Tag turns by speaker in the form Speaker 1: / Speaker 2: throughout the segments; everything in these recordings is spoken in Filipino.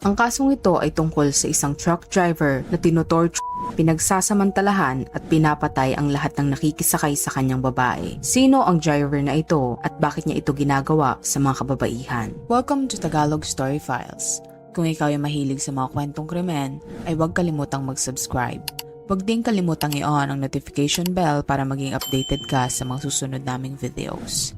Speaker 1: Ang kasong ito ay tungkol sa isang truck driver na tinutorture, pinagsasamantalahan at pinapatay ang lahat ng nakikisakay sa kanyang babae. Sino ang driver na ito at bakit niya ito ginagawa sa mga kababaihan? Welcome to Tagalog Story Files. Kung ikaw ay mahilig sa mga kwentong krimen, ay huwag kalimutang mag-subscribe. Huwag din kalimutang i-on ang notification bell para maging updated ka sa mga susunod naming videos.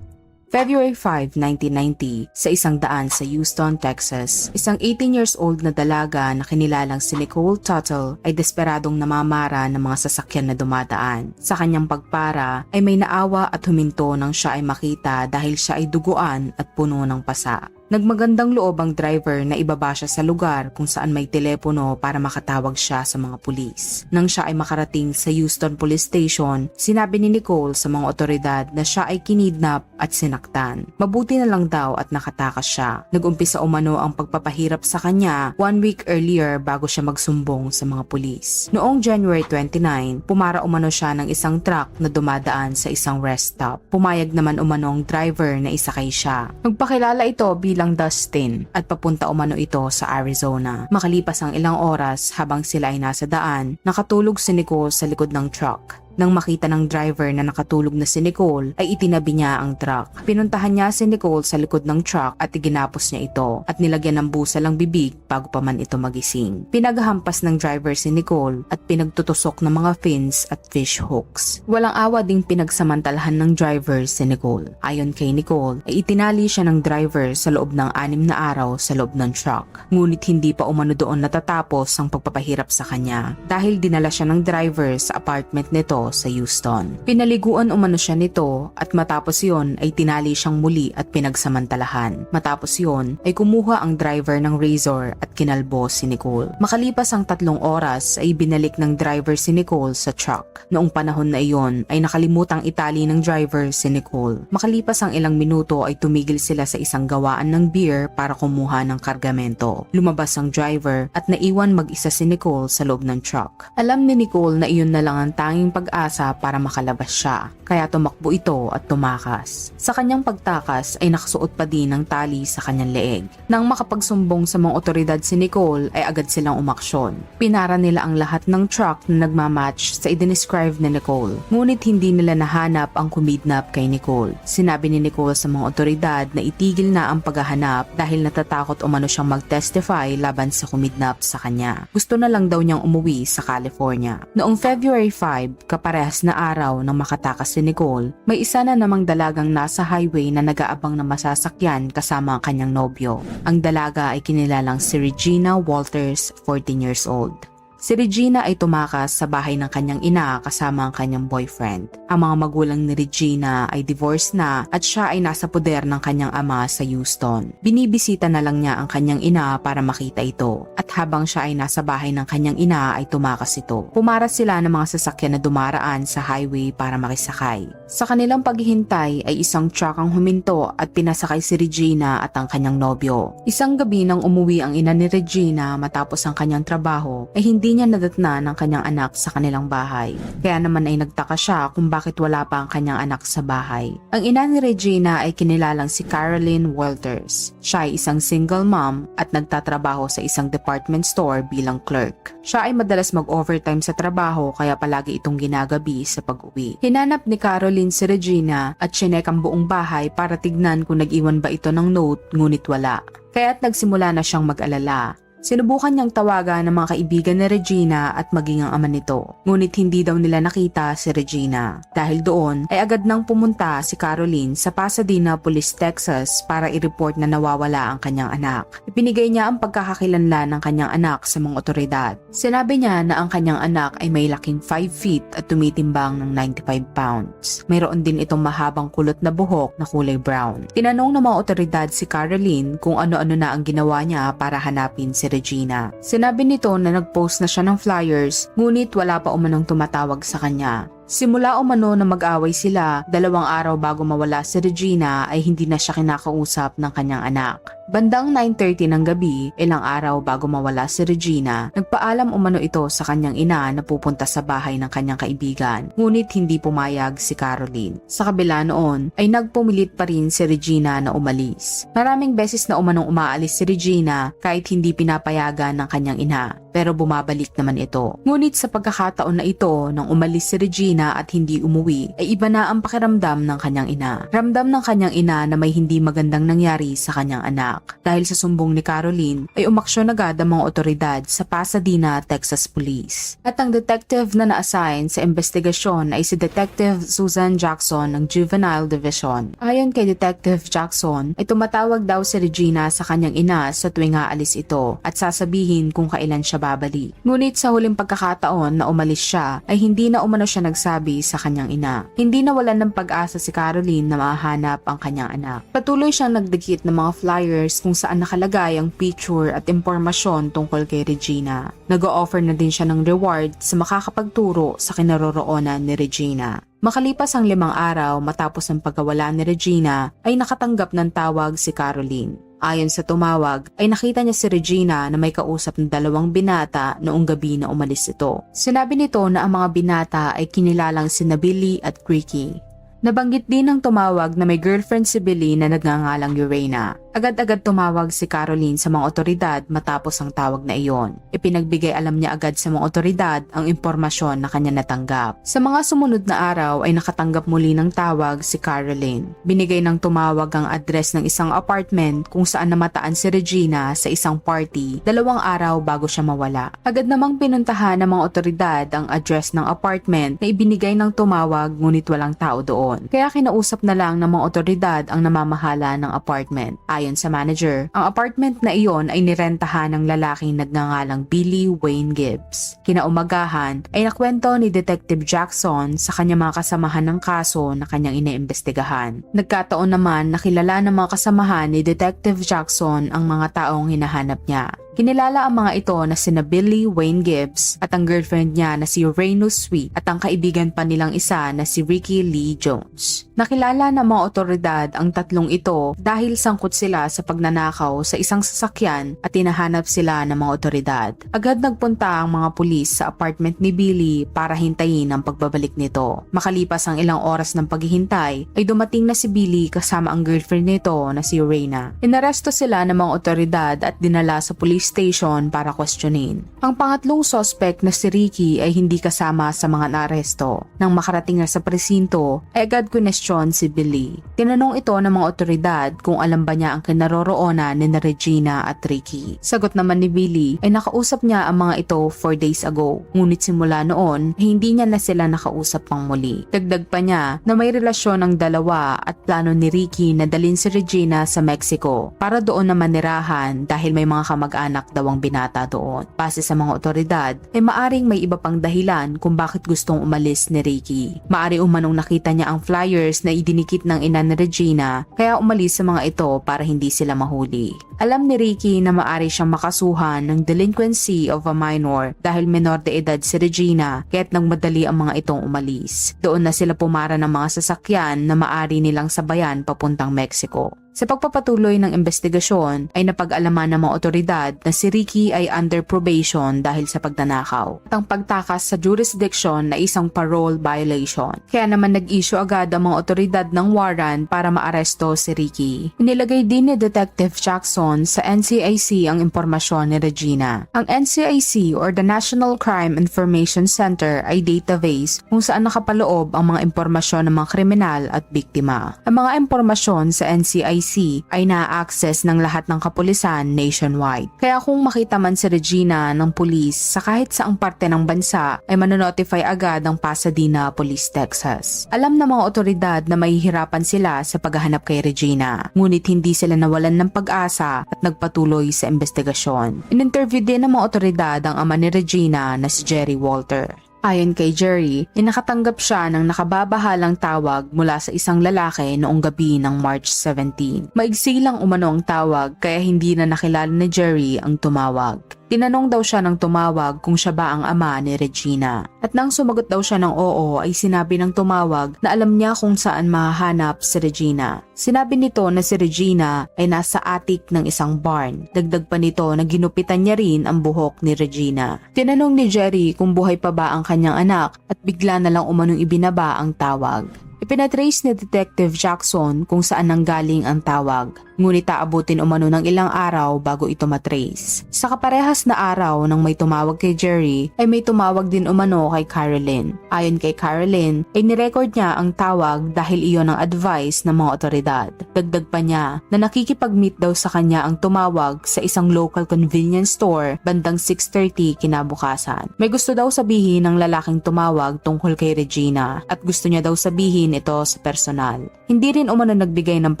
Speaker 1: February 5, 1990, sa isang daan sa Houston, Texas, isang 18 years old na dalaga na kinilalang si Nicole Tuttle ay desperadong namamara ng mga sasakyan na dumadaan. Sa kanyang pagpara ay may naawa at huminto nang siya ay makita dahil siya ay duguan at puno ng pasa. Nagmagandang loob ang driver na ibaba siya sa lugar kung saan may telepono para makatawag siya sa mga pulis. Nang siya ay makarating sa Houston Police Station, sinabi ni Nicole sa mga otoridad na siya ay kinidnap at sinaktan. Mabuti na lang daw at nakatakas siya. Nagumpisa umano ang pagpapahirap sa kanya 1 week earlier bago siya magsumbong sa mga pulis. Noong January 29, pumara umano siya ng isang truck na dumadaan sa isang rest stop. Pumayag naman umano ang driver na isakay siya. Nagpakilala ito bilang Dustin at papunta umano ito sa Arizona. Makalipas ang ilang oras habang sila ay nasa daan, nakatulog si Nicole sa likod ng truck. Nang makita ng driver na nakatulog na si Nicole, ay itinabi niya ang truck. Pinuntahan niya si Nicole sa likod ng truck at iginapos niya ito at nilagyan ng busal ang bibig bago pa man ito magising. Pinaghampas ng driver si Nicole at pinagtutusok ng mga fins at fish hooks. Walang awa ding pinagsamantalahan ng driver si Nicole. Ayon kay Nicole, ay itinali siya ng driver sa loob ng 6 na araw sa loob ng truck. Ngunit hindi pa umano doon natatapos ang pagpapahirap sa kanya dahil dinala siya ng driver sa apartment nito sa Houston. Pinaliguan umano siya nito at matapos yon ay tinali siyang muli at pinagsamantalahan. Matapos yon ay kumuha ang driver ng razor at kinalbo si Nicole. Makalipas ang 3 oras ay binalik ng driver si Nicole sa truck. Noong panahon na iyon ay nakalimutang itali ng driver si Nicole. Makalipas ang ilang minuto ay tumigil sila sa isang gawaan ng beer para kumuha ng kargamento. Lumabas ang driver at naiwan mag-isa si Nicole sa loob ng truck. Alam ni Nicole na iyon na lang ang tanging pag-asa para makalabas siya, kaya tumakbo ito at tumakas. Sa kanyang pagtakas ay nakasuot pa din ng tali sa kanyang leeg. Nang makapagsumbong sa mga otoridad si Nicole ay agad silang umaksyon. Pinara nila ang lahat ng truck na nagmamatch sa i-describe ni Nicole. Ngunit hindi nila nahanap ang kumidnap kay Nicole. Sinabi ni Nicole sa mga otoridad na itigil na ang paghahanap dahil natatakot umano siyang mag-testify laban sa kumidnap sa kanya. Gusto na lang daw niyang umuwi sa California. Noong February 5, parehas na araw nang makatakas si Nicole, may isa na namang dalagang nasa highway na nag-aabang na masasakyan kasama ang kanyang nobyo. Ang dalaga ay kinilalang si Regina Walters, 14 years old. Si Regina ay tumakas sa bahay ng kanyang ina kasama ang kanyang boyfriend. Ang mga magulang ni Regina ay divorced na at siya ay nasa poder ng kanyang ama sa Houston. Binibisita na lang niya ang kanyang ina para makita ito at habang siya ay nasa bahay ng kanyang ina ay tumakas ito. Pumaras sila ng mga sasakyan na dumaraan sa highway para makisakay. Sa kanilang paghihintay ay isang truck ang huminto at pinasakay si Regina at ang kanyang nobyo. Isang gabi nang umuwi ang ina ni Regina matapos ang kanyang trabaho ay hindi niya nadatnan ang kanyang anak sa kanilang bahay. Kaya naman ay nagtaka siya kung bakit wala pa ang kanyang anak sa bahay. Ang ina ni Regina ay kinilalang si Caroline Walters. Siya ay isang single mom at nagtatrabaho sa isang department store bilang clerk. Siya ay madalas mag-overtime sa trabaho kaya palagi itong ginagabi sa pag-uwi. Hinanap ni Caroline si Regina at chinek ang buong bahay para tignan kung nag-iwan ba ito ng note ngunit wala. Kaya't nagsimula na siyang mag-alala. Sinubukan niyang tawagan ng mga kaibigan ni Regina at maging ang ama nito. Ngunit hindi daw nila nakita si Regina. Dahil doon ay agad nang pumunta si Caroline sa Pasadena Police, Texas para i-report na nawawala ang kanyang anak. Ipinigay niya ang pagkakakilanlan ng kanyang anak sa mga otoridad. Sinabi niya na ang kanyang anak ay may laking 5 feet at tumitimbang ng 95 pounds. Mayroon din itong mahabang kulot na buhok na kulay brown. Tinanong ng mga otoridad si Caroline kung ano-ano na ang ginawa niya para hanapin si Regina. Sinabi nito na nag-post na siya ng flyers, ngunit wala pa umanong tumatawag sa kanya. Simula umano na mag-away sila, 2 araw bago mawala si Regina ay hindi na siya kinakausap ng kanyang anak. Bandang 9:30 ng gabi, ilang araw bago mawala si Regina, nagpaalam umano ito sa kanyang ina na pupunta sa bahay ng kanyang kaibigan, ngunit hindi pumayag si Caroline. Sa kabila noon, ay nagpumilit pa rin si Regina na umalis. Maraming beses na umanong umaalis si Regina kahit hindi pinapayagan ng kanyang ina, pero bumabalik naman ito. Ngunit sa pagkakataon na ito, nang umalis si Regina at hindi umuwi, ay iba na ang pakiramdam ng kanyang ina. Ramdam ng kanyang ina na may hindi magandang nangyari sa kanyang anak. Dahil sa sumbong ni Caroline, ay umaksyon agad ang mga otoridad sa Pasadena, Texas Police. At ang detective na na-assign sa investigasyon ay si Detective Susan Jackson ng Juvenile Division. Ayon kay Detective Jackson, ay tumatawag daw si Regina sa kanyang ina sa tuwing aalis ito at sasabihin kung kailan siya babalik. Ngunit sa huling pagkakataon na umalis siya, ay hindi na umano siya nagsabi sa kanyang ina. Hindi nawalan ng pag-asa si Caroline na mahanap ang kanyang anak. Patuloy siyang nagdikit ng mga flyers kung saan nakalagay ang picture at impormasyon tungkol kay Regina. Nag-o-offer na din siya ng reward sa makakapagturo sa kinaroroonan ni Regina. Makalipas ang 5 araw matapos ang pagkawala ni Regina, ay nakatanggap ng tawag si Caroline. Ayon sa tumawag, ay nakita niya si Regina na may kausap ng 2 binata noong gabi na umalis ito. Sinabi nito na ang mga binata ay kinilalang sina Billy at Ricky. Nabanggit din ng tumawag na may girlfriend si Billy na nagngangalang Lorena. Agad-agad tumawag si Caroline sa mga otoridad matapos ang tawag na iyon. Ipinagbigay alam niya agad sa mga otoridad ang impormasyon na kanya natanggap. Sa mga sumunod na araw ay nakatanggap muli ng tawag si Caroline. Binigay ng tumawag ang address ng isang apartment kung saan namataan si Regina sa isang party 2 araw bago siya mawala. Agad namang pinuntahan ng mga otoridad ang address ng apartment na ibinigay ng tumawag ngunit walang tao doon. Kaya kinausap na lang ng mga otoridad ang namamahala ng apartment. Ayon sa manager, ang apartment na iyon ay nirentahan ng lalaking nagngangalang Billy Wayne Gibbs. Kinaumagahan ay nakwento ni Detective Jackson sa kanyang mga kasamahan ng kaso na kanyang iniimbestigahan. Nagkataon naman na kilala ng mga kasamahan ni Detective Jackson ang mga taong hinahanap niya. Kinilala ang mga ito na sina Billy Wayne Gibbs at ang girlfriend niya na si Reynolds Sweet at ang kaibigan pa nilang isa na si Ricky Lee Jones. Nakilala ng mga otoridad ang 3 ito dahil sangkot sila sa pagnanakaw sa isang sasakyan at tinahanap sila ng mga otoridad. Agad nagpunta ang mga pulis sa apartment ni Billy para hintayin ang pagbabalik nito. Makalipas ang ilang oras ng paghihintay ay dumating na si Billy kasama ang girlfriend nito na si Reina. Inaresto sila ng mga otoridad at dinala sa police station para questionin. Ang pangatlong suspect na si Ricky ay hindi kasama sa mga naaresto. Nang makarating na sa presinto, ay agad question si Billy. Tinanong ito ng mga otoridad kung alam ba niya ang kinaroroonan ni Regina at Ricky. Sagot naman ni Billy ay nakausap niya ang mga ito 4 days ago. Ngunit simula noon ay hindi niya na sila nakausap pang muli. Dagdag pa niya na may relasyon ng dalawa at plano ni Ricky na dalhin si Regina sa Mexico para doon na manirahan dahil may mga kamag-anak daw ang binata doon. Base sa mga otoridad, ay maaring may iba pang dahilan kung bakit gustong umalis ni Ricky. Maari umanong nakita niya ang flyers na idinikit ng ina ni Regina, kaya umalis sa mga ito para hindi sila mahuli. Alam ni Ricky na maari siyang makasuhan ng delinquency of a minor dahil menor de edad si Regina, kaya't nagmadali ang mga itong umalis. Doon na sila pumara ng mga sasakyan na maari nilang sabayan papuntang Mexico. Sa pagpapatuloy ng investigasyon ay napag-alaman ng mga otoridad na si Ricky ay under probation dahil sa pagnanakaw at ang pagtakas sa jurisdiction na isang parole violation. Kaya naman nag-issue agad ang mga otoridad ng warrant para maaresto si Ricky. Inilagay din ni Detective Jackson sa NCIC ang impormasyon ni Regina. Ang NCIC or the National Crime Information Center ay database kung saan nakapaloob ang mga impormasyon ng mga kriminal at biktima. Ang mga impormasyon sa NCIC ay na-access ng lahat ng kapulisan nationwide. Kaya kung makita man si Regina ng pulis sa kahit saang parte ng bansa ay manonotify agad ang Pasadena Police, Texas. Alam ng mga otoridad na mahihirapan sila sa paghahanap kay Regina, ngunit hindi sila nawalan ng pag-asa at nagpatuloy sa investigasyon. In-interview din ng mga otoridad ang ama ni Regina na si Jerry Walter. Ayon kay Jerry, nakatanggap siya ng nakababahalang tawag mula sa isang lalaki noong gabi ng March 17. Maigsi lang umano ang tawag kaya hindi na nakilala ni Jerry ang tumawag. Tinanong daw siya ng tumawag kung siya ba ang ama ni Regina. At nang sumagot daw siya ng oo ay sinabi ng tumawag na alam niya kung saan mahahanap si Regina. Sinabi nito na si Regina ay nasa attic ng isang barn. Dagdag pa nito na ginupitan niya rin ang buhok ni Regina. Tinanong ni Jerry kung buhay pa ba ang kanyang anak at bigla na lang umanong ibinaba ang tawag. Ipinatrace ni Detective Jackson kung saan nanggaling ang tawag, ngunit aabutin umano ng ilang araw bago ito matrace. Sa kaparehas na araw nang may tumawag kay Jerry, ay may tumawag din umano kay Caroline. Ayon kay Caroline, ay nirecord niya ang tawag dahil iyon ang advice ng mga otoridad. Dagdag pa niya na nakikipag-meet daw sa kanya ang tumawag sa isang local convenience store bandang 6:30 kinabukasan. May gusto daw sabihin ng lalaking tumawag tungkol kay Regina at gusto niya daw sabihin ito sa personal. Hindi rin umano nagbigay ng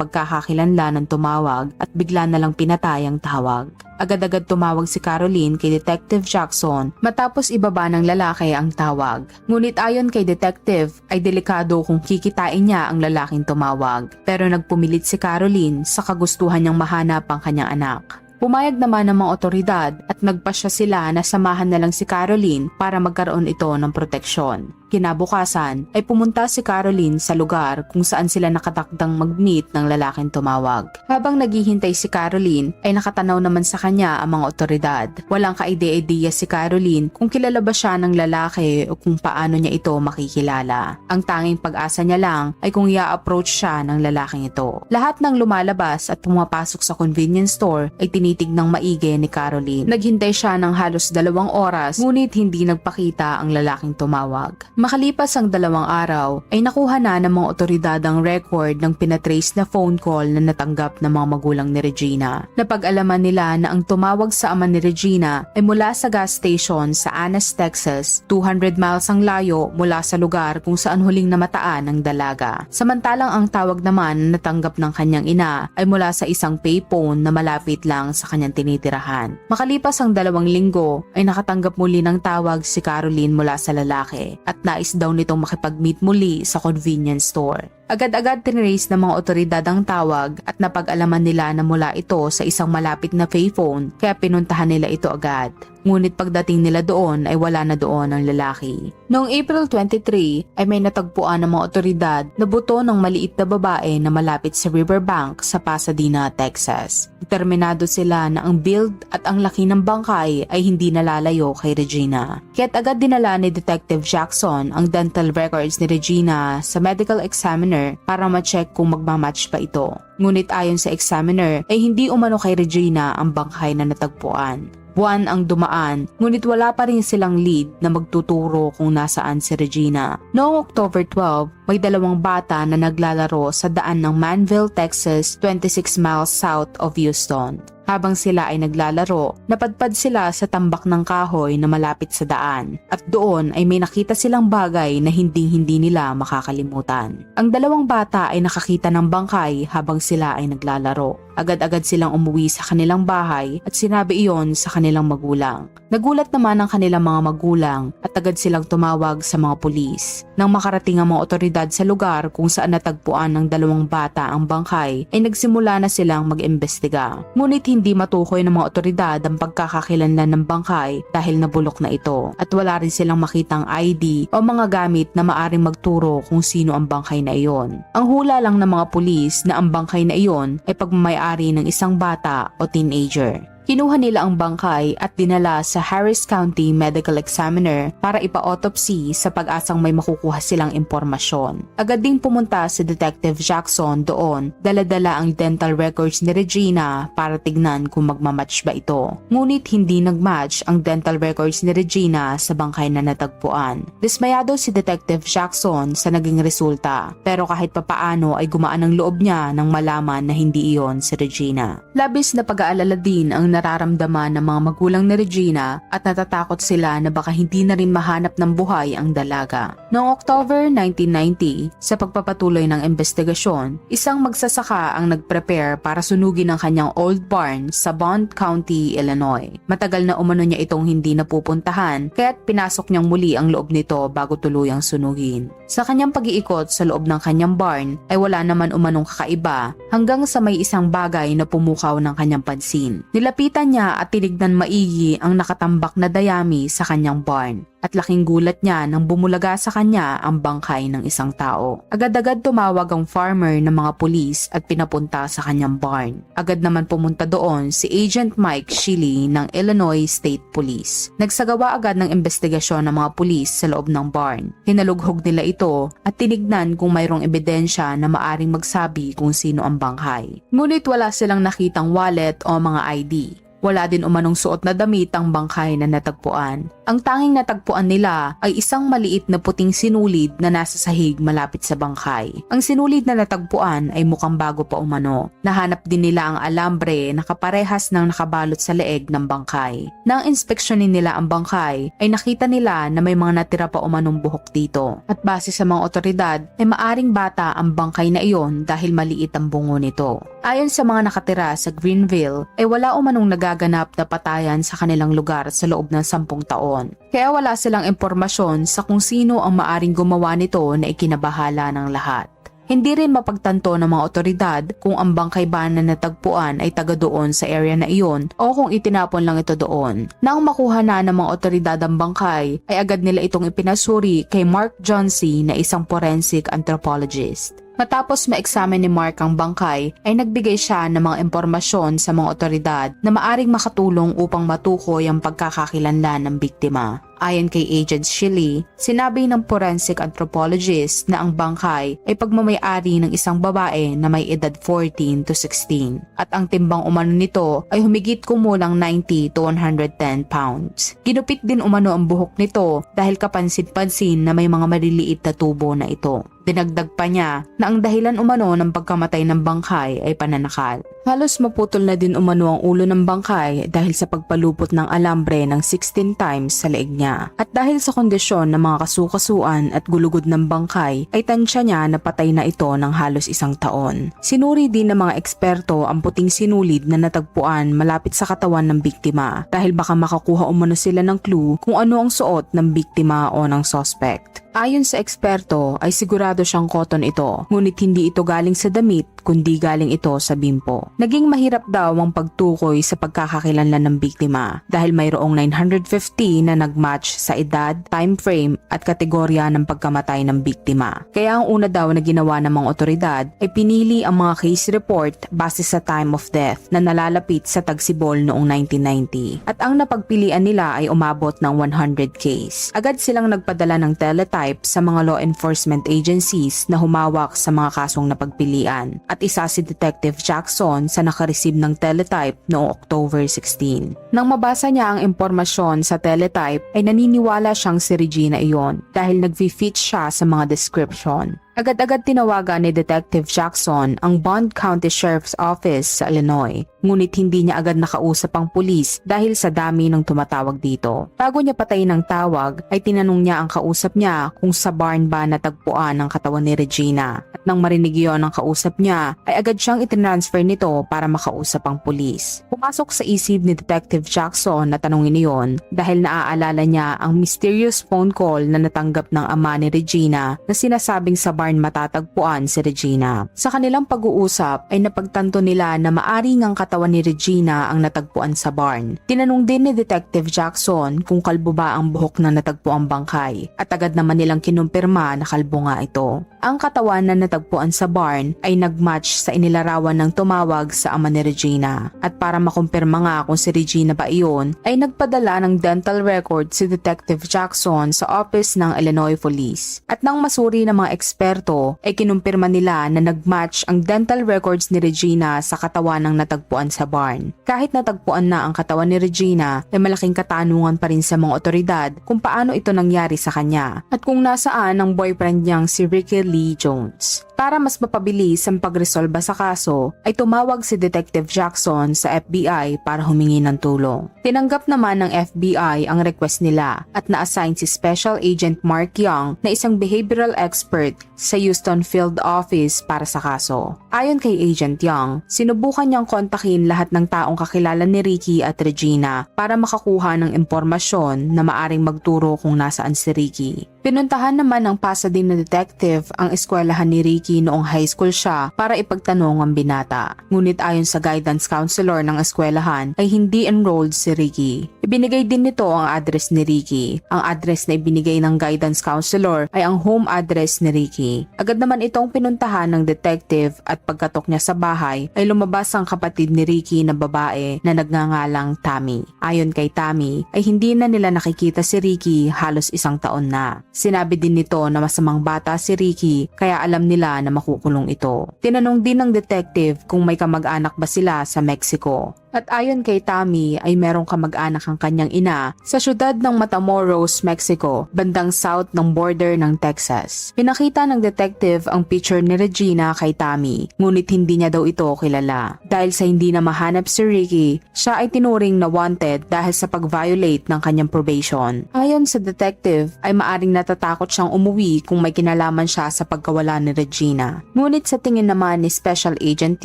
Speaker 1: pagkakakilanlan ng tumawag at bigla na lang pinatay ang tawag. Agad-agad tumawag si Caroline kay Detective Jackson matapos ibaba ng lalaki ang tawag. Ngunit ayon kay Detective ay delikado kung kikitain niya ang lalaking tumawag. Pero nagpumilit si Caroline sa kagustuhan niyang mahanap ang kanyang anak. Pumayag naman ng mga otoridad at nagpasya sila na samahan na lang si Caroline para magkaroon ito ng proteksyon. Kinabukasan ay pumunta si Caroline sa lugar kung saan sila nakatakdang mag-meet ng lalaking tumawag. Habang naghihintay si Caroline ay nakatanaw naman sa kanya ang mga otoridad. Walang kaide-ideya si Caroline kung kilala ba siya ng lalaki o kung paano niya ito makikilala. Ang tanging pag-asa niya lang ay kung i-approach siya ng lalaking ito. Lahat ng lumalabas at pumapasok sa convenience store ay tinitignang maigi ni Caroline. Naghintay siya ng halos 2 oras ngunit hindi nagpakita ang lalaking tumawag. Makalipas ang 2 araw ay nakuha na ng mga otoridad ang record ng pinatrace na phone call na natanggap ng mga magulang ni Regina. Napag-alaman nila na ang tumawag sa ama ni Regina ay mula sa gas station sa Annas, Texas, 200 miles ang layo mula sa lugar kung saan huling namataan ang dalaga. Samantalang ang tawag naman na natanggap ng kanyang ina ay mula sa isang payphone na malapit lang sa kanyang tinitirahan. Makalipas ang 2 linggo ay nakatanggap muli ng tawag si Caroline mula sa lalaki at nais daw nitong makipag-meet muli sa convenience store. Agad-agad tinrace ng mga otoridad ang tawag at napag-alaman nila na mula ito sa isang malapit na payphone kaya pinuntahan nila ito agad. Ngunit pagdating nila doon ay wala na doon ang lalaki. Noong April 23 ay may natagpuan ng mga otoridad na buto ng maliit na babae na malapit sa riverbank sa Pasadena, Texas. Determinado sila na ang build at ang laki ng bangkay ay hindi nalalayo kay Regina. Kaya't agad dinala ni Detective Jackson ang dental records ni Regina sa medical examiner para ma-check kung magmamatch pa ito. Ngunit ayon sa examiner ay hindi umano kay Regina ang bangkay na natagpuan. Buwan ang dumaan, ngunit wala pa rin silang lead na magtuturo kung nasaan si Regina. Noong October 12, may 2 bata na naglalaro sa daan ng Manville, Texas, 26 miles south of Houston. Habang sila ay naglalaro, napadpad sila sa tambak ng kahoy na malapit sa daan at doon ay may nakita silang bagay na hindi nila makakalimutan. Ang 2 bata ay nakakita ng bangkay habang sila ay naglalaro. Agad-agad silang umuwi sa kanilang bahay at sinabi iyon sa kanilang magulang. Nagulat naman ang kanilang mga magulang at agad silang tumawag sa mga pulis. Nang makarating ang mga otoridad sa lugar kung saan natagpuan ng 2 bata ang bangkay, ay nagsimula na silang mag-imbestiga. Ngunit hindi matukoy ng mga otoridad ang pagkakakilanlan ng bangkay dahil nabulok na ito at wala rin silang makitang ID o mga gamit na maaring magturo kung sino ang bangkay na iyon. Ang hula lang ng mga pulis na ang bangkay na iyon ay pagmamayari ng isang bata o teenager. Kinuha nila ang bangkay at dinala sa Harris County Medical Examiner para ipa-autopsy sa pag-asang may makukuha silang impormasyon. Agad ding pumunta si Detective Jackson doon, dala-dala ang dental records ni Regina para tignan kung magmamatch ba ito. Ngunit hindi nagmatch ang dental records ni Regina sa bangkay na natagpuan. Dismayado si Detective Jackson sa naging resulta, pero kahit papaano ay gumaan ang loob niya nang malaman na hindi iyon si Regina. Labis na pag-aalala din ang nararamdaman ng mga magulang ni Regina at natatakot sila na baka hindi na rin mahanap ng buhay ang dalaga. Noong October 1990, sa pagpapatuloy ng investigasyon, isang magsasaka ang nag-prepare para sunugin ang kanyang old barn sa Bond County, Illinois. Matagal na umano niya itong hindi napupuntahan kaya't pinasok niyang muli ang loob nito bago tuluyang sunugin. Sa kanyang pag-iikot sa loob ng kanyang barn ay wala naman umanong kakaiba hanggang sa may isang bagay na pumukaw ng kanyang pansin. Nilapitan Nakita niya at tinignan maigi ang nakatambak na dayami sa kanyang barn. At laking gulat niya nang bumulaga sa kanya ang bangkay ng isang tao. Agad-agad tumawag ang farmer ng mga pulis at pinapunta sa kanyang barn. Agad naman pumunta doon si Agent Mike Shiley ng Illinois State Police. Nagsagawa agad ng investigasyon ng mga pulis sa loob ng barn. Hinalughog nila ito at tinignan kung mayroong ebidensya na maaring magsabi kung sino ang bangkay. Ngunit wala silang nakitang wallet o mga ID. Wala din umanong suot na damit ang bangkay na natagpuan. Ang tanging natagpuan nila ay isang maliit na puting sinulid na nasa sahig malapit sa bangkay. Ang sinulid na natagpuan ay mukhang bago pa umano. Nahanap din nila ang alambre na kaparehas ng nakabalot sa leeg ng bangkay. Nang inspeksyonin nila ang bangkay, ay nakita nila na may mga natira pa umanong buhok dito. At base sa mga otoridad, ay maaring bata ang bangkay na iyon dahil maliit ang bungo nito. Ayon sa mga nakatira sa Greenville, ay wala umanong nagaganap na patayan sa kanilang lugar sa loob ng 10 taon. Kaya wala silang impormasyon sa kung sino ang maaring gumawa nito na ikinabahala ng lahat. Hindi rin mapagtanto ng mga otoridad kung ang bangkay ba na natagpuan ay taga doon sa area na iyon o kung itinapon lang ito doon. Nang makuha na ng mga otoridad ang bangkay, ay agad nila itong ipinasuri kay Mark Johnsey na isang forensic anthropologist. Matapos ma-examine ni Mark ang bangkay, ay nagbigay siya ng mga impormasyon sa mga otoridad na maaring makatulong upang matukoy ang pagkakakilanlan ng biktima. Ayon kay Agent Shiley, sinabi ng forensic anthropologist na ang bangkay ay pagmamay-ari ng isang babae na may edad 14 to 16 at ang timbang umano nito ay humigit kumulang 90 to 110 pounds. Ginupit din umano ang buhok nito dahil kapansin-pansin na may mga maliliit na tubo na ito. Dinagdag pa niya na ang dahilan umano ng pagkamatay ng bangkay ay pananakal. Halos maputol na din umano ang ulo ng bangkay dahil sa pagpalupot ng alambre ng 16 times sa leeg niya. At dahil sa kondisyon ng mga kasukasuan at gulugod ng bangkay, ay tansya niya na patay na ito ng halos 1 taon. Sinuri din ng mga eksperto ang puting sinulid na natagpuan malapit sa katawan ng biktima dahil baka makakuha umano sila ng clue kung ano ang suot ng biktima o ng suspect. Ayon sa eksperto ay sigurado siyang cotton ito, ngunit hindi ito galing sa damit kundi galing ito sa bimpo. Naging mahirap daw ang pagtukoy sa pagkakakilanlan ng biktima dahil mayroong 950 na nagmatch sa edad, time frame at kategorya ng pagkamatay ng biktima. Kaya ang una daw na ginawa ng mga otoridad ay pinili ang mga case report base sa time of death na nalalapit sa tagsibol noong 1990. At ang napagpilian nila ay umabot ng 100 case. Agad silang nagpadala ng teletype sa mga law enforcement agencies na humawak sa mga kasong napagpilian. At isa si Detective Jackson sa nakareceive ng teletype noong October 16. Nang mabasa niya ang impormasyon sa teletype ay naniniwala siyang si Regina iyon dahil nag-fit siya sa mga description. Agad-agad tinawagan ni Detective Jackson ang Bond County Sheriff's Office sa Illinois, ngunit hindi niya agad nakausap ang pulis dahil sa dami ng tumatawag dito. Bago niya patayin ang tawag, ay tinanong niya ang kausap niya kung sa barn ba natagpuan ang katawan ni Regina. At nang marinig yon ng kausap niya, ay agad siyang itinransfer nito para makausap ang pulis. Pumasok sa isip ni Detective Jackson na tanongin iyon dahil naaalala niya ang mysterious phone call na natanggap ng ama ni Regina na sinasabing sa barn matatagpuan si Regina. Sa kanilang pag-uusap ay napagtanto nila na maaring ang katawan ni Regina ang natagpuan sa barn. Tinanong din ni Detective Jackson kung kalbo ba ang buhok na natagpuang bangkay at agad naman nilang kinumpirma na kalbo nga ito. Ang katawan na natagpuan sa barn ay nagmatch sa inilarawan ng tumawag sa ama ni Regina. At para makumpirma nga kung si Regina ba iyon, ay nagpadala ng dental record si Detective Jackson sa office ng Illinois Police. At nang masuri ng mga eksperto, ay kinumpirma nila na nagmatch ang dental records ni Regina sa katawan ng natagpuan sa barn. Kahit natagpuan na ang katawan ni Regina, ay malaking katanungan pa rin sa mga otoridad kung paano ito nangyari sa kanya at kung nasaan ang boyfriend niyang si Ricky Lee Jones. Para mas mapabilis ang pagresolba sa kaso, ay tumawag si Detective Jackson sa FBI para humingi ng tulong. Tinanggap naman ng FBI ang request nila at na-assign si Special Agent Mark Young na isang behavioral expert sa Houston Field Office para sa kaso. Ayon kay Agent Young, sinubukan niyang kontakin lahat ng taong kakilala ni Ricky at Regina para makakuha ng impormasyon na maaring magturo kung nasaan si Ricky. Pinuntahan naman ng Pasadena detective ang eskwelahan ni Ricky Ricky noong high school siya para ipagtanong ang binata. Ngunit ayon sa guidance counselor ng eskwelahan ay hindi enrolled si Ricky. Ibinigay din nito ang address ni Ricky. Ang address na ibinigay ng guidance counselor ay ang home address ni Ricky. Agad naman itong pinuntahan ng detective at pagkatok niya sa bahay ay lumabas ang kapatid ni Ricky na babae na nagngangalang Tammy. Ayon kay Tammy ay hindi na nila nakikita si Ricky halos isang taon na. Sinabi din nito na masamang bata si Ricky kaya alam nila na makukulong ito. Tinanong din ng detective kung may kamag-anak ba sila sa Mexico. At ayon kay Tammy ay merong kamag-anak ang kanyang ina sa syudad ng Matamoros, Mexico, bandang south ng border ng Texas. Pinakita ng detective ang picture ni Regina kay Tammy, ngunit hindi niya daw ito kilala. Dahil sa hindi na mahanap si Ricky, siya ay tinuring na wanted dahil sa pag-violate ng kanyang probation. Ayon sa detective ay maaring natatakot siyang umuwi kung may kinalaman siya sa pagkawala ni Regina. Ngunit sa tingin naman ni Special Agent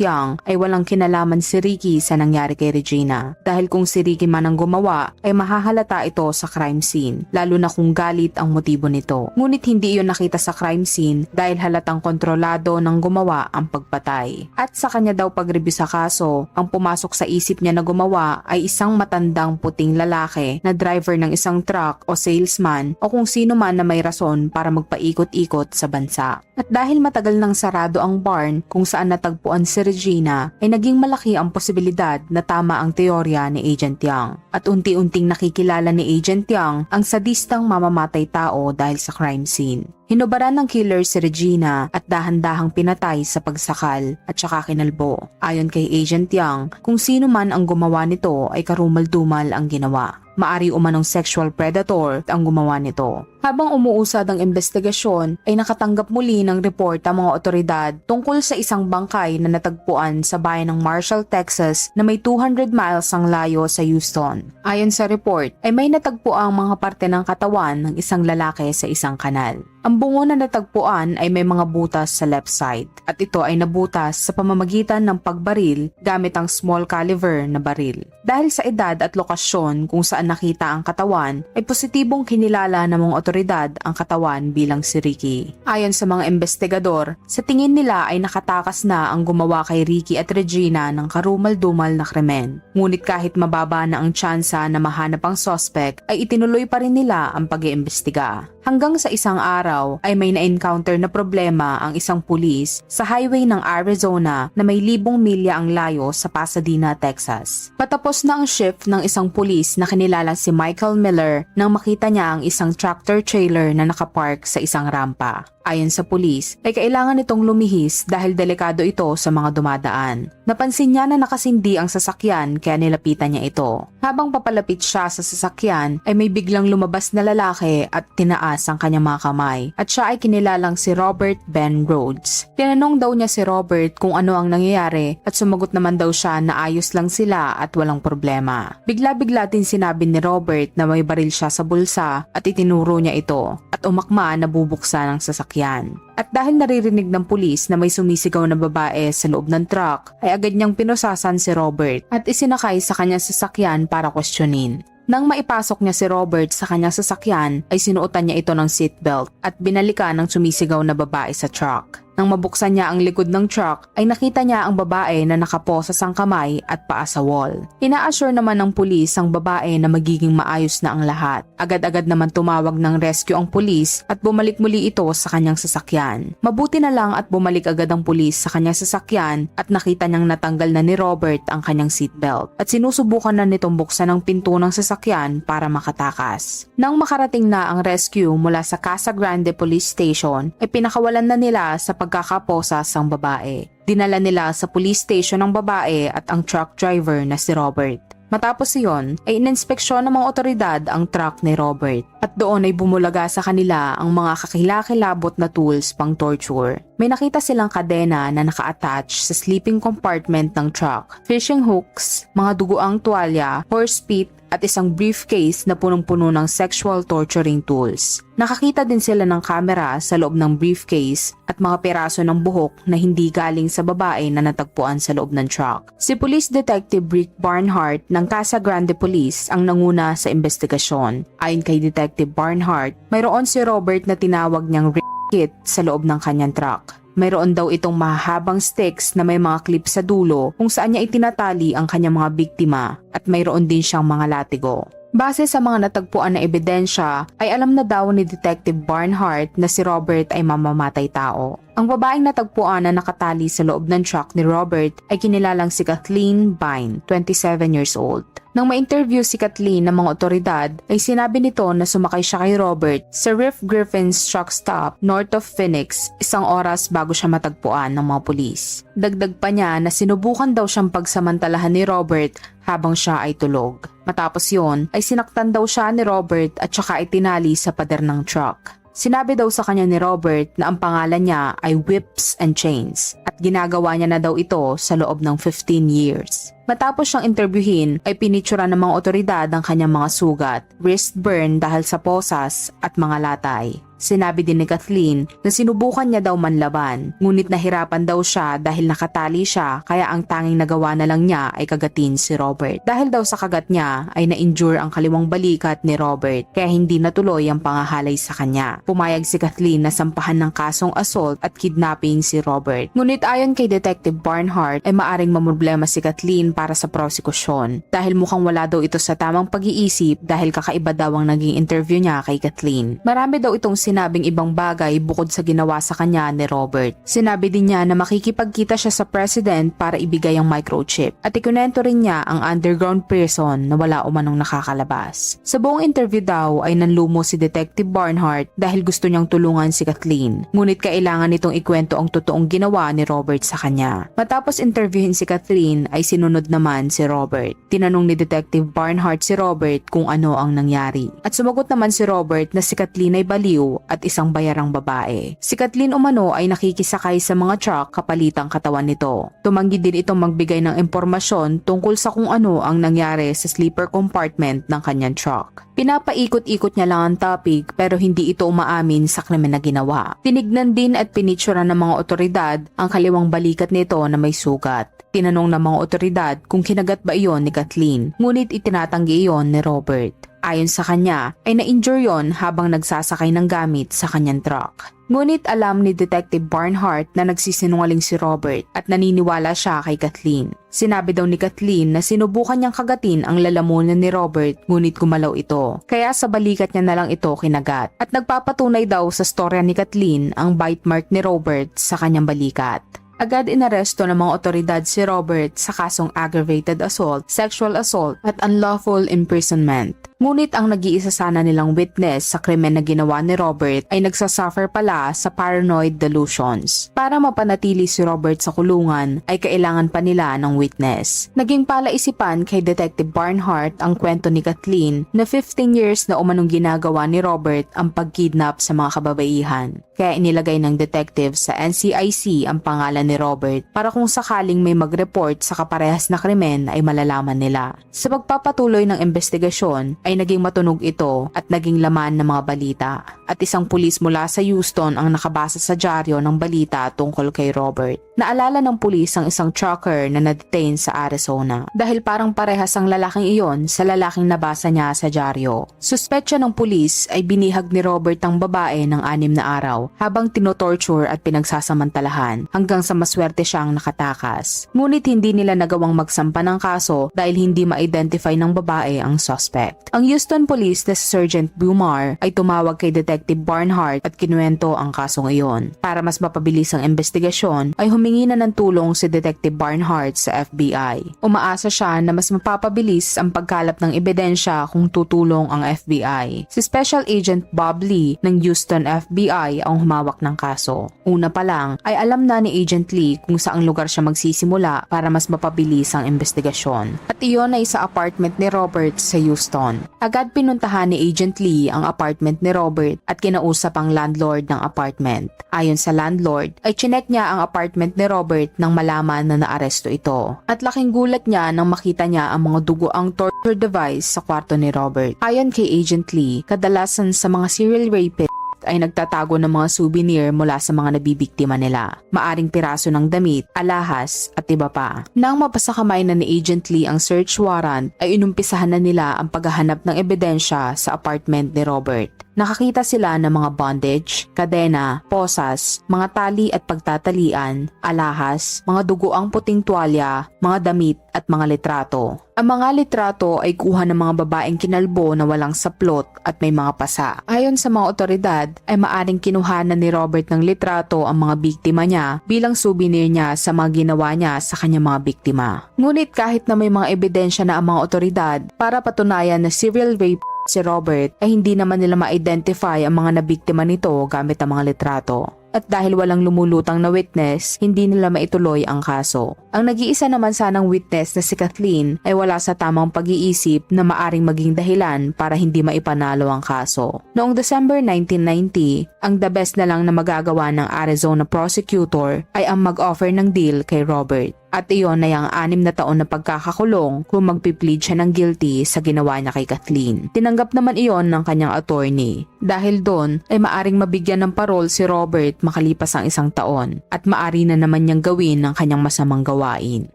Speaker 1: Young ay walang kinalaman si Ricky sa nangyari kay Regina dahil kung si Ricky man ang gumawa ay mahahalata ito sa crime scene lalo na kung galit ang motibo nito. Ngunit hindi iyon nakita sa crime scene dahil halatang kontrolado ng gumawa ang pagpatay. At sa kanya daw pag-review sa kaso, ang pumasok sa isip niya na gumawa ay isang matandang puting lalaki na driver ng isang truck o salesman o kung sino man na may rason para magpaikot-ikot sa bansa. At dahil matagal nang sarado ang barn kung saan natagpuan si Regina ay naging malaki ang posibilidad na tama ang teorya ni Agent Young. At unti-unting nakikilala ni Agent Young ang sadistang mamamatay tao dahil sa crime scene. Hinubaran ng killer si Regina at dahan-dahang pinatay sa pagsakal at saka kinalbo. Ayon kay Agent Young, kung sino man ang gumawa nito ay karumal-dumal ang ginawa. Maari umanong sexual predator ang gumawa nito. Habang umuusad ang investigasyon ay nakatanggap muli ng report ang mga otoridad tungkol sa isang bangkay na natagpuan sa bayan ng Marshall, Texas na may 200 miles ang layo sa Houston. Ayon sa report ay may natagpo ang mga parte ng katawan ng isang lalaki sa isang kanal. Ang bungo na natagpuan ay may mga butas sa left side at ito ay nabutas sa pamamagitan ng pagbaril gamit ang small caliber na baril. Dahil sa edad at lokasyon kung saan nakita ang katawan ay positibong kinilala ng mga otoridad ang katawan bilang si Ricky. Ayon sa mga investigador, sa tingin nila ay nakatakas na ang gumawa kay Ricky at Regina ng karumal-dumal na krimen. Ngunit kahit mababa na ang tsansa na mahanap ang suspect ay itinuloy pa rin nila ang pag-iimbestiga. Hanggang sa isang araw ay may na-encounter na problema ang isang pulis sa highway ng Arizona na may 1,000 milya ang layo sa Pasadena, Texas. Patapos na ang shift ng isang pulis na kinilala si Michael Miller nang makita niya ang isang tractor trailer na nakapark sa isang rampa. Ayon sa pulis, ay kailangan itong lumihis dahil delikado ito sa mga dumadaan. Napansin niya na nakasindi ang sasakyan kaya nilapitan niya ito. Habang papalapit siya sa sasakyan ay may biglang lumabas na lalaki at tinaas ang kanyang mga kamay at siya ay kinilalang si Robert Ben Rhodes. Tinanong daw niya si Robert kung ano ang nangyayari at sumagot naman daw siya na ayos lang sila at walang problema. Bigla-bigla din sinabi ni Robert na may baril siya sa bulsa at itinuro niya ito at umakma na bubuksan ang sasakyan. At dahil naririnig ng pulis na may sumisigaw na babae sa loob ng truck, ay agad niyang pinusasan si Robert at isinakay sa kanyang sasakyan para questionin. Nang maipasok niya si Robert sa kanyang sasakyan, ay sinuotan niya ito ng seatbelt at binalikan ng sumisigaw na babae sa truck. Nang mabuksan niya ang likod ng truck ay nakita niya ang babae na nakapo sa sangkamay at paa sa wall. Ina-assure naman ng pulis ang babae na magiging maayos na ang lahat. Agad-agad naman tumawag ng rescue ang pulis at bumalik muli ito sa kanyang sasakyan. Mabuti na lang at bumalik agad ang pulis sa kanyang sasakyan at nakita niyang natanggal na ni Robert ang kanyang seatbelt at sinusubukan na nitong buksan ang pinto ng sasakyan para makatakas. Nang makarating na ang rescue mula sa Casa Grande Police Station ay pinakawalan na nila sa pagkakaposas ang babae. Dinala nila sa police station ang babae at ang truck driver na si Robert. Matapos iyon ay ininspeksyon ng mga otoridad ang truck ni Robert at doon ay bumulaga sa kanila ang mga kakilakilabot na tools pang torture. May nakita silang kadena na naka-attach sa sleeping compartment ng truck, fishing hooks, mga dugoang tuwalya, horse pit at isang briefcase na punong-puno ng sexual torturing tools. Nakakita din sila ng kamera sa loob ng briefcase at mga peraso ng buhok na hindi galing sa babae na natagpuan sa loob ng truck. Si Police Detective Rick Barnhart ng Casa Grande Police ang nanguna sa investigasyon. Ayon kay Detective Barnhart, mayroon si Robert na tinawag niyang kit sa loob ng kanyang truck. Mayroon daw itong mahahabang sticks na may mga clip sa dulo kung saan niya itinatali ang kanyang mga biktima at mayroon din siyang mga latigo. Base sa mga natagpuan na ebidensya, ay alam na daw ni Detective Barnhart na si Robert ay mamamatay tao. Ang babaeng natagpuan na nakatali sa loob ng truck ni Robert ay kinilalang si Kathleen Vine, 27 years old. Nang ma-interview si Kathleen ng mga otoridad, ay sinabi nito na sumakay siya kay Robert sa Reef Griffin's truck stop north of Phoenix 1 oras bago siya matagpuan ng mga pulis. Dagdag pa niya na sinubukan daw siyang pagsamantalahan ni Robert habang siya ay tulog. Matapos yon ay sinaktan daw siya ni Robert at saka itinali sa pader ng truck. Sinabi daw sa kanya ni Robert na ang pangalan niya ay Whips and Chains at ginagawa niya na daw ito sa loob ng 15 years. Matapos siyang interviewin ay pinitsura ng mga otoridad ang kanyang mga sugat, wrist burn dahil sa posas at mga latay. Sinabi din ni Kathleen na sinubukan niya daw manlaban, ngunit nahirapan daw siya dahil nakatali siya kaya ang tanging nagawa na lang niya ay kagatin si Robert. Dahil daw sa kagat niya ay na-injure ang kaliwang balikat ni Robert kaya hindi natuloy ang pangahalay sa kanya. Pumayag si Kathleen na sampahan ng kasong assault at kidnapping si Robert. Ngunit ayon kay Detective Barnhart ay maaring mamroblema si Kathleen para sa prosekusyon dahil mukhang wala daw ito sa tamang pag-iisip dahil kakaiba daw ang naging interview niya kay Kathleen. Marami daw itong sinabing ibang bagay bukod sa ginawa sa kanya ni Robert. Sinabi din niya na makikipagkita siya sa president para ibigay ang microchip at ikunento rin niya ang underground prison na wala umanong nakakalabas. Sa buong interview daw ay nanlumo si Detective Barnhart dahil gusto niyang tulungan si Kathleen, ngunit kailangan nitong ikwento ang totoong ginawa ni Robert sa kanya. Matapos interviewin si Kathleen ay sinunod naman si Robert. Tinanong ni Detective Barnhart si Robert kung ano ang nangyari at sumagot naman si Robert na si Kathleen ay baliw at isang bayarang babae. Si Kathleen umano ay nakikisakay sa mga truck kapalitang katawan nito. Tumanggi din itong magbigay ng impormasyon tungkol sa kung ano ang nangyari sa sleeper compartment ng kanyang truck. Pinapaikot-ikot niya lang ang topic pero hindi ito umaamin sa krimen na ginawa. Tinignan din at pinitsura ng mga otoridad ang kaliwang balikat nito na may sugat. Tinanong ng mga otoridad kung kinagat ba iyon ni Kathleen, ngunit itinatanggi iyon ni Robert. Ayon sa kanya, ay na-injure yon habang nagsasakay ng gamit sa kanyang truck. Ngunit alam ni Detective Barnhart na nagsisinungaling si Robert at naniniwala siya kay Kathleen. Sinabi daw ni Kathleen na sinubukan niyang kagatin ang lalamunan ni Robert ngunit gumalaw ito. Kaya sa balikat niya na lang ito kinagat. At nagpapatunay daw sa storya ni Kathleen ang bite mark ni Robert sa kanyang balikat. Agad inaresto ng mga otoridad si Robert sa kasong aggravated assault, sexual assault at unlawful imprisonment. Ngunit ang nag-iisa sana nilang witness sa krimen na ginawa ni Robert ay nagsasuffer pala sa paranoid delusions. Para mapanatili si Robert sa kulungan ay kailangan pa nila ng witness. Naging palaisipan kay Detective Barnhart ang kwento ni Kathleen na 15 years na umanong ginagawa ni Robert ang pagkidnap sa mga kababaihan. Kaya inilagay ng detective sa NCIC ang pangalan ni Robert para kung sakaling may mag-report sa kaparehas na krimen ay malalaman nila. Sa pagpapatuloy ng investigasyon ay naging matunog ito at naging laman ng mga balita. At isang pulis mula sa Houston ang nakabasa sa dyaryo ng balita tungkol kay Robert. Naalala ng pulis ang isang trucker na na-detain sa Arizona dahil parang parehas ang lalaking iyon sa lalaking nabasa niya sa dyaryo. Suspetsya ng pulis ay binihag ni Robert ang babae ng 6 na araw habang tinotorture at pinagsasamantalahan hanggang sa maswerte siyang nakatakas. Ngunit hindi nila nagawang magsampa ng kaso dahil hindi ma-identify ng babae ang suspect. Ang Houston Police na si Sergeant Bumar ay tumawag kay Detective Barnhart at kinuwento ang kasong iyon. Para mas mapabilis ang investigasyon ay humingi na ng tulong si Detective Barnhart sa FBI. Umaasa siya na mas mapapabilis ang pagkalap ng ebidensya kung tutulong ang FBI. Si Special Agent Bob Lee ng Houston FBI ang humawak ng kaso. Una pa lang ay alam na ni Agent Lee kung saang lugar siya magsisimula para mas mapabilis ang investigasyon. At iyon ay sa apartment ni Robert sa Houston. Agad pinuntahan ni Agent Lee ang apartment ni Robert at kinausap ang landlord ng apartment. Ayon sa landlord ay chinek niya ang apartment ni Robert nang malaman na naaresto ito. At laking gulat niya nang makita niya ang mga dugoang torture device sa kwarto ni Robert. Ayon kay Agent Lee, kadalasan sa mga serial rapists ay nagtatago ng mga souvenir mula sa mga nabibiktima nila. Maaring piraso ng damit, alahas at iba pa. Nang mapasakamay na ni Agent Lee ang search warrant ay inumpisahan na nila ang paghahanap ng ebidensya sa apartment ni Robert. Nakakita sila ng mga bondage, kadena, posas, mga tali at pagtatalian, alahas, mga dugoang puting tuwalya, mga damit at mga litrato. Ang mga litrato ay kuha ng mga babaeng kinalbo na walang saplot at may mga pasa. Ayon sa mga otoridad, ay maaring kinuhanan ni Robert ng litrato ang mga biktima niya bilang souvenir niya sa mga ginawa niya sa kanyang mga biktima. Ngunit kahit na may mga ebidensya na ang mga otoridad para patunayan na serial rape si Robert, ay hindi naman nila ma-identify ang mga nabiktima nito gamit ang mga litrato. At dahil walang lumulutang na witness, hindi nila maituloy ang kaso. Ang nag-iisa naman sanang witness na si Kathleen ay wala sa tamang pag-iisip na maaring maging dahilan para hindi maipanalo ang kaso. Noong December 1990, ang the best na lang na magagawa ng Arizona prosecutor ay ang mag-offer ng deal kay Robert. At iyon ay ang 6 na taon na pagkakakulong kung magpiplead siya ng guilty sa ginawa niya kay Kathleen. Tinanggap naman iyon ng kanyang attorney. Dahil doon ay maaring mabigyan ng parol si Robert makalipas ang 1 taon at maari na naman niyang gawin ang kanyang masamang gawain.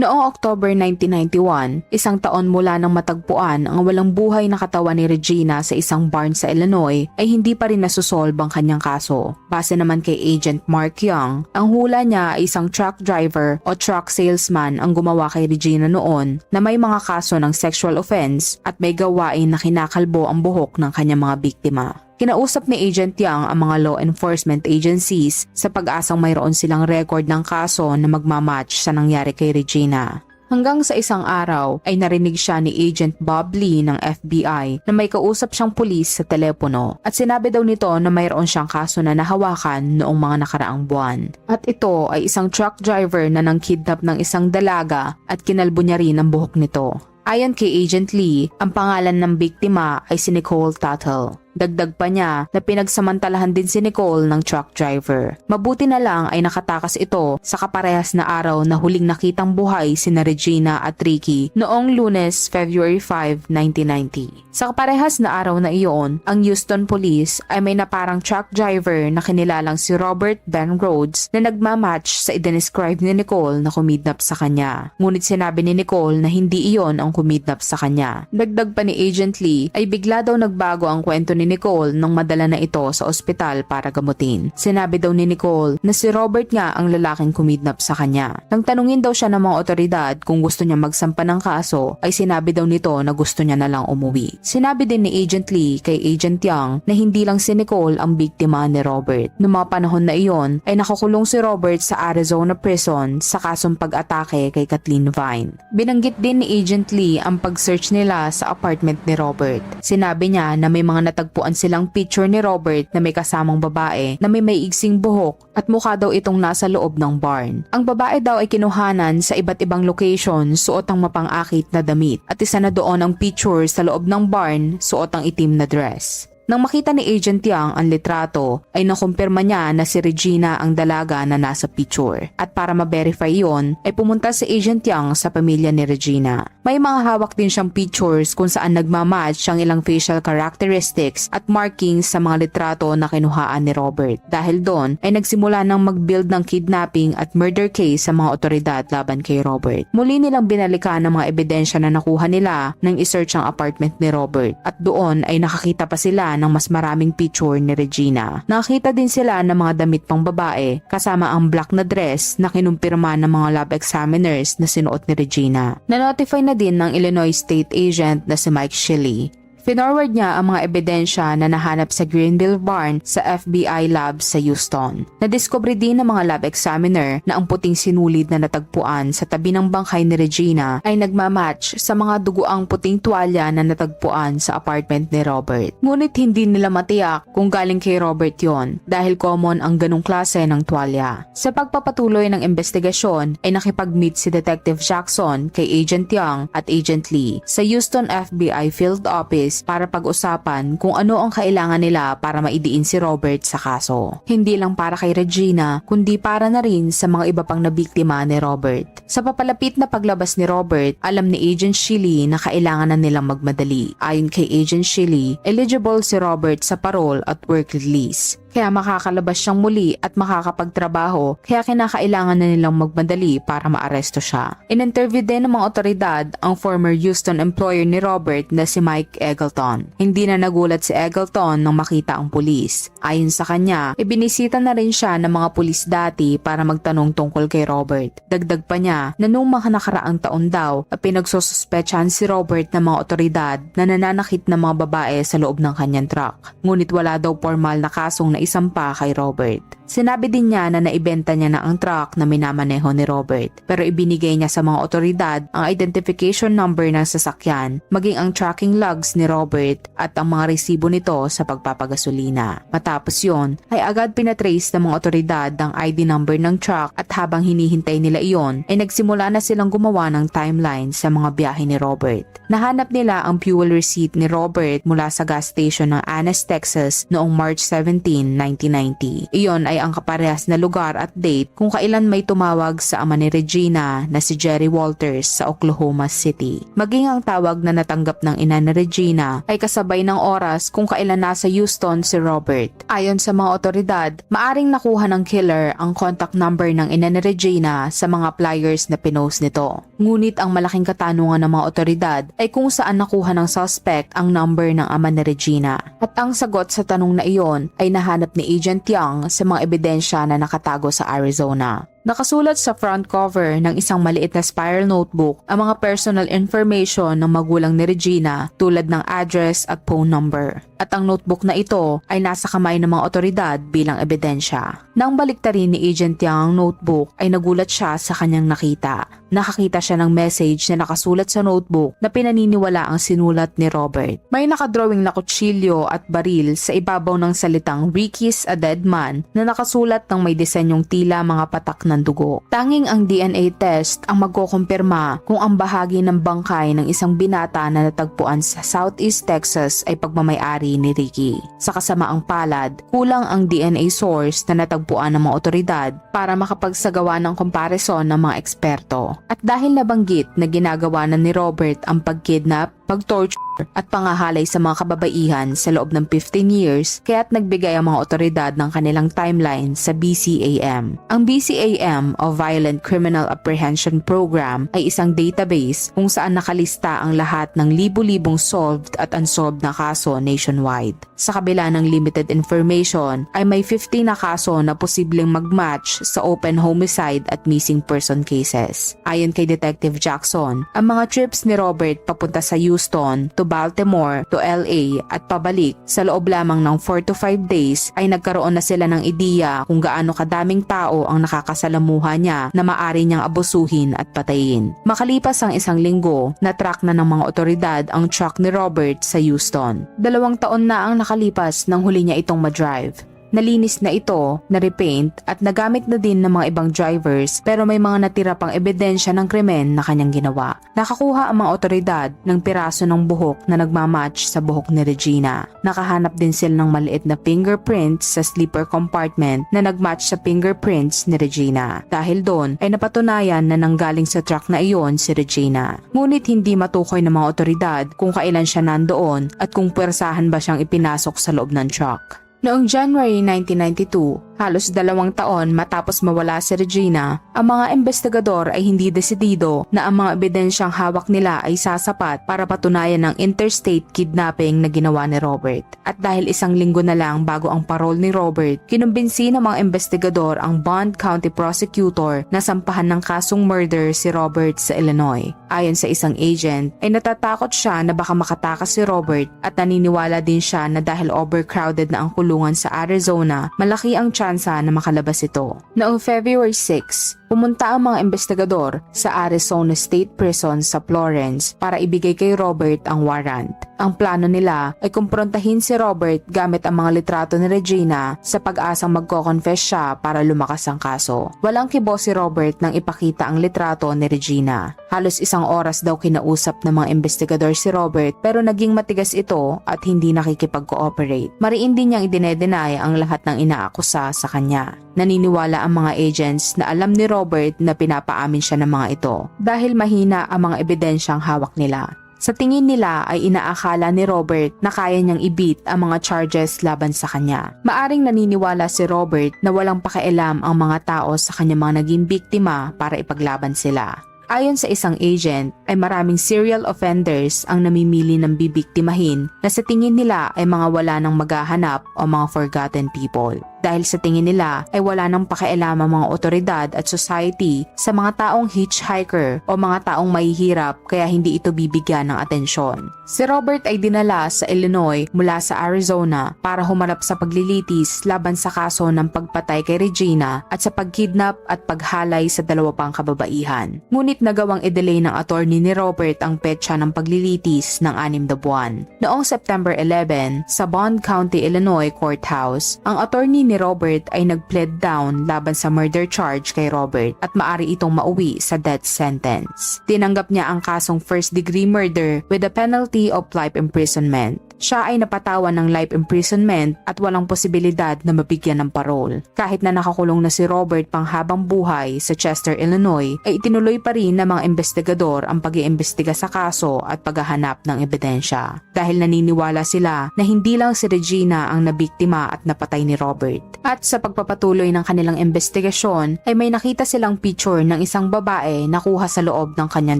Speaker 1: Noong October 1991, 1 taon mula nang matagpuan ang walang buhay na katawan ni Regina sa isang barn sa Illinois, ay hindi pa rin nasusolve ang kanyang kaso. Base naman kay Agent Mark Young, ang hula niya ay isang truck driver o truck salesman ang gumawa kay Regina noon na may mga kaso ng sexual offense at may gawain na kinakalbo ang buhok ng kanyang mga biktima. Kinausap ni Agent Young ang mga law enforcement agencies sa pag-asang mayroon silang record ng kaso na magmamatch sa nangyari kay Regina. Hanggang sa isang araw ay narinig siya ni Agent Bob Lee ng FBI na may kausap siyang pulis sa telepono at sinabi daw nito na mayroon siyang kaso na nahawakan noong mga nakaraang buwan. At ito ay isang truck driver na nangkidnap ng isang dalaga at kinalbo niya rin ang buhok nito. Ayon kay Agent Lee, ang pangalan ng biktima ay si Nicole Tuttle. Dagdag pa niya na pinagsamantalahan din si Nicole ng truck driver. Mabuti na lang ay nakatakas ito sa kaparehas na araw na huling nakitang buhay sina Regina at Ricky noong Lunes, February 5, 1990. Sa kaparehas na araw na iyon, ang Houston Police ay may naparang truck driver na kinilalang si Robert Ben Rhodes na nagmamatch sa idescribe ni Nicole na kumidnap sa kanya. Ngunit sinabi ni Nicole na hindi iyon ang kumidnap sa kanya. Dagdag pa ni Agent Lee ay bigla daw nagbago ang kwento ni Nicole nang madala na ito sa ospital para gamutin. Sinabi daw ni Nicole na si Robert nga ang lalaking kumidnap sa kanya. Nang tanungin daw siya ng mga otoridad kung gusto niya magsampa ng kaso, ay sinabi daw nito na gusto niya na lang umuwi. Sinabi din ni Agent Lee kay Agent Young na hindi lang si Nicole ang biktima ni Robert. Noong mga panahon na iyon ay nakakulong si Robert sa Arizona prison sa kasong pag-atake kay Kathleen Vine. Binanggit din ni Agent Lee ang pag-search nila sa apartment ni Robert. Sinabi niya na may mga natagpuan silang picture ni Robert na may kasamang babae na may maiigsing buhok at mukha daw itong nasa loob ng barn. Ang babae daw ay kinuhanan sa iba't ibang location, suot ang mapang-akit na damit at isa na doon ang picture sa loob ng barn, suot ang itim na dress. Nang makita ni Agent Young ang litrato, ay nakumpirma niya na si Regina ang dalaga na nasa picture. At para ma-verify yon, ay pumunta si Agent Young sa pamilya ni Regina. May mga hawak din siyang pictures kung saan nagmamatch ang ilang facial characteristics at markings sa mga litrato na kinuhaan ni Robert. Dahil doon, ay nagsimula ng mag-build ng kidnapping at murder case sa mga otoridad laban kay Robert. Muli nilang binalikan ang mga ebidensya na nakuha nila nang isearch ang apartment ni Robert. At doon ay nakakita pa sila ng mas maraming picture ni Regina. Nakita din sila ng mga damit pang babae kasama ang black na dress na kinumpirma ng mga lab examiners na sinuot ni Regina. Na-notify na din ng Illinois State Agent na si Mike Shelley. Finorward niya ang mga ebidensya na nahanap sa Greenville Barn sa FBI lab sa Houston. Nadiskubre din ng mga lab examiner na ang puting sinulid na natagpuan sa tabi ng bangkay ni Regina ay nagmamatch sa mga duguang puting tuwalya na natagpuan sa apartment ni Robert. Ngunit hindi nila matiyak kung galing kay Robert yon dahil common ang ganong klase ng tuwalya. Sa pagpapatuloy ng investigasyon ay nakipag-meet si Detective Jackson kay Agent Young at Agent Lee sa Houston FBI Field Office para pag-usapan kung ano ang kailangan nila para maidiin si Robert sa kaso. Hindi lang para kay Regina, kundi para na rin sa mga iba pang nabiktima ni Robert. Sa papalapit na paglabas ni Robert, alam ni Agent Shelley na kailangan na nilang magmadali. Ayon kay Agent Shelley, eligible si Robert sa parole at work release. kaya makakalabas siyang muli at makakapagtrabaho, kaya kinakailangan na nilang magmadali para maaresto siya. In-interview din ng mga otoridad ang former Houston employer ni Robert na si Mike Eggleton. Hindi na nagulat si Eggleton nang makita ang pulis. Ayon sa kanya, ibinisita na rin siya ng mga pulis dati para magtanong tungkol kay Robert. Dagdag pa niya na noong mga nakaraang taon daw ay pinagsususpetsahan si Robert ng mga otoridad na nananakit ng mga babae sa loob ng kanyang truck. Ngunit wala daw formal na kasong naisampa kay Robert. Sinabi din niya na naibenta niya na ang truck na minamaneho ni Robert, pero ibinigay niya sa mga otoridad ang identification number ng sasakyan, maging ang tracking logs ni Robert at ang mga resibo nito sa pagpapagasolina. Matapos yon, ay agad pinatrace ng mga otoridad ang ID number ng truck at habang hinihintay nila iyon, ay nagsimula na silang gumawa ng timeline sa mga biyahe ni Robert. Nahanap nila ang fuel receipt ni Robert mula sa gas station ng Annis, Texas noong March 17, 1990. Iyon ay ang kaparehas na lugar at date kung kailan may tumawag sa ama ni Regina na si Jerry Walters sa Oklahoma City. Maging ang tawag na natanggap ng ina ni Regina ay kasabay ng oras kung kailan nasa Houston si Robert. Ayon sa mga otoridad, maaring nakuha ng killer ang contact number ng ina ni Regina sa mga flyers na pinost nito. Ngunit ang malaking katanungan ng mga otoridad ay kung saan nakuha ng suspect ang number ng ama ni Regina. At ang sagot sa tanong na iyon ay nahanap ni Agent Young sa mga ebidensya na nakatago sa Arizona. Nakasulat sa front cover ng isang maliit na spiral notebook ang mga personal information ng magulang ni Regina tulad ng address at phone number. At ang notebook na ito ay nasa kamay ng mga otoridad bilang ebidensya. Nang baliktarin ni Agent Young ang notebook ay nagulat siya sa kanyang nakita. Nakakita siya ng message na nakasulat sa notebook na pinaniniwala ang sinulat ni Robert. May nakadrawing na kutsilyo at baril sa ibabaw ng salitang "Ricky's a dead man" na nakasulat ng may disenyong tila mga patak ng dugo. Tanging ang DNA test ang magkukumpirma kung ang bahagi ng bangkay ng isang binata na natagpuan sa Southeast Texas ay pagmamay-ari ni Ricky. Sa kasamaang palad, kulang ang DNA source na natagpuan ng mga otoridad para makapagsagawa ng comparison ng mga eksperto. At dahil nabanggit na ginagawa na ni Robert ang pagkidnap, pag-torture at pangahalay sa mga kababaihan sa loob ng 15 years, kaya't nagbigay ang mga otoridad ng kanilang timeline sa BCAM. Ang BCAM o Violent Criminal Apprehension Program ay isang database kung saan nakalista ang lahat ng libu-libong solved at unsolved na kaso nationwide. Sa kabila ng limited information ay may 50 na kaso na posibleng mag-match sa open homicide at missing person cases. Ayon kay Detective Jackson, ang mga trips ni Robert papunta sa Houston to Baltimore to LA at pabalik sa loob lamang ng 4 to 5 days ay nagkaroon na sila ng ideya kung gaano kadaming tao ang nakakasalamuha niya na maaari niyang abusuhin at patayin. Makalipas ang isang linggo, na-track na ng mga otoridad ang truck ni Robert sa Houston. 2 taon na ang nakalipas nang huli niya itong ma-drive. Nalinis na ito, na-repaint at nagamit na din ng mga ibang drivers pero may mga natira pang ebidensya ng krimen na kanyang ginawa. Nakakuha ang mga otoridad ng piraso ng buhok na nagmamatch sa buhok ni Regina. Nakahanap din sila ng maliit na fingerprints sa sleeper compartment na nagmatch sa fingerprints ni Regina. Dahil doon ay napatunayan na nanggaling sa truck na iyon si Regina. Ngunit hindi matukoy ng mga otoridad kung kailan siya nandoon at kung puwersahan ba siyang ipinasok sa loob ng truck. Noong January 1992, halos 2 taon matapos mawala si Regina, ang mga investigador ay hindi desidido na ang mga ebidensyang hawak nila ay sasapat para patunayan ang interstate kidnapping na ginawa ni Robert. At dahil 1 linggo na lang bago ang parol ni Robert, kinumbinsi ng mga investigador ang Bond County Prosecutor na sampahan ng kasong murder si Robert sa Illinois. Ayon sa isang agent, ay natatakot siya na baka makatakas si Robert at naniniwala din siya na dahil overcrowded na ang kulungan sa Arizona, malaki ang tsansa na makalabas ito. Noong February 6, pumunta ang mga investigador sa Arizona State Prison sa Florence para ibigay kay Robert ang warrant. Ang plano nila ay kumprontahin si Robert gamit ang mga litrato ni Regina sa pag-asang magko-confess siya para lumakas ang kaso. Walang kibo si Robert nang ipakita ang litrato ni Regina. Halos 1 oras daw kinausap ng mga investigador si Robert pero naging matigas ito at hindi nakikipag-cooperate. Mariin din niyang idinedenay ang lahat ng inaakusa sa kanya. Naniniwala ang mga agents na alam ni Robert na pinapaamin siya ng mga ito dahil mahina ang mga ebidensyang hawak nila. Sa tingin nila ay inaakala ni Robert na kaya niyang i-beat ang mga charges laban sa kanya. Maaring naniniwala si Robert na walang pakialam ang mga tao sa kanyang mga naging biktima para ipaglaban sila. Ayon sa isang agent, ay maraming serial offenders ang namimili ng bibiktimahin na sa tingin nila ay mga wala nang maghahanap o mga forgotten people. Dahil sa tingin nila ay wala nang pakialam ang mga otoridad at society sa mga taong hitchhiker o mga taong mahihirap kaya hindi ito bibigyan ng atensyon. Si Robert ay dinala sa Illinois mula sa Arizona para humarap sa paglilitis laban sa kaso ng pagpatay kay Regina at sa pagkidnap at paghalay sa dalawa pang kababaihan. Ngunit nagawang i-delay ng attorney ni Robert ang petsa ng paglilitis ng 6 na buwan. Noong September 11, sa Bond County, Illinois Courthouse, ang attorney ni Robert ay nag-plead down laban sa murder charge kay Robert at maari itong mauwi sa death sentence. Tinanggap niya ang kasong first-degree murder with a penalty of life imprisonment. Siya ay napatawan ng life imprisonment at walang posibilidad na mabigyan ng parole. Kahit na nakakulong na si Robert panghabang buhay sa Chester, Illinois, ay itinuloy pa rin ng mga investigador ang pag-iimbestiga sa kaso at paghahanap ng ebidensya. Dahil naniniwala sila na hindi lang si Regina ang nabiktima at napatay ni Robert. At sa pagpapatuloy ng kanilang investigasyon ay may nakita silang picture ng isang babae na kuha sa loob ng kanyang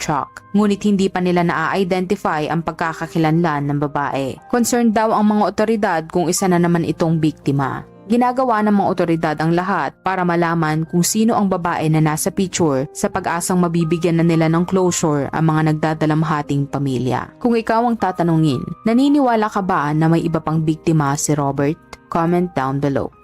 Speaker 1: truck. Ngunit hindi pa nila na-identify ang pagkakakilanlan ng babae. Concerned daw ang mga otoridad kung isa na naman itong biktima. Ginagawa ng mga otoridad ang lahat para malaman kung sino ang babae na nasa picture sa pag-asang mabibigyan na nila ng closure ang mga nagdadalamhating pamilya. Kung ikaw ang tatanungin, naniniwala ka ba na may iba pang biktima si Robert? Comment down below.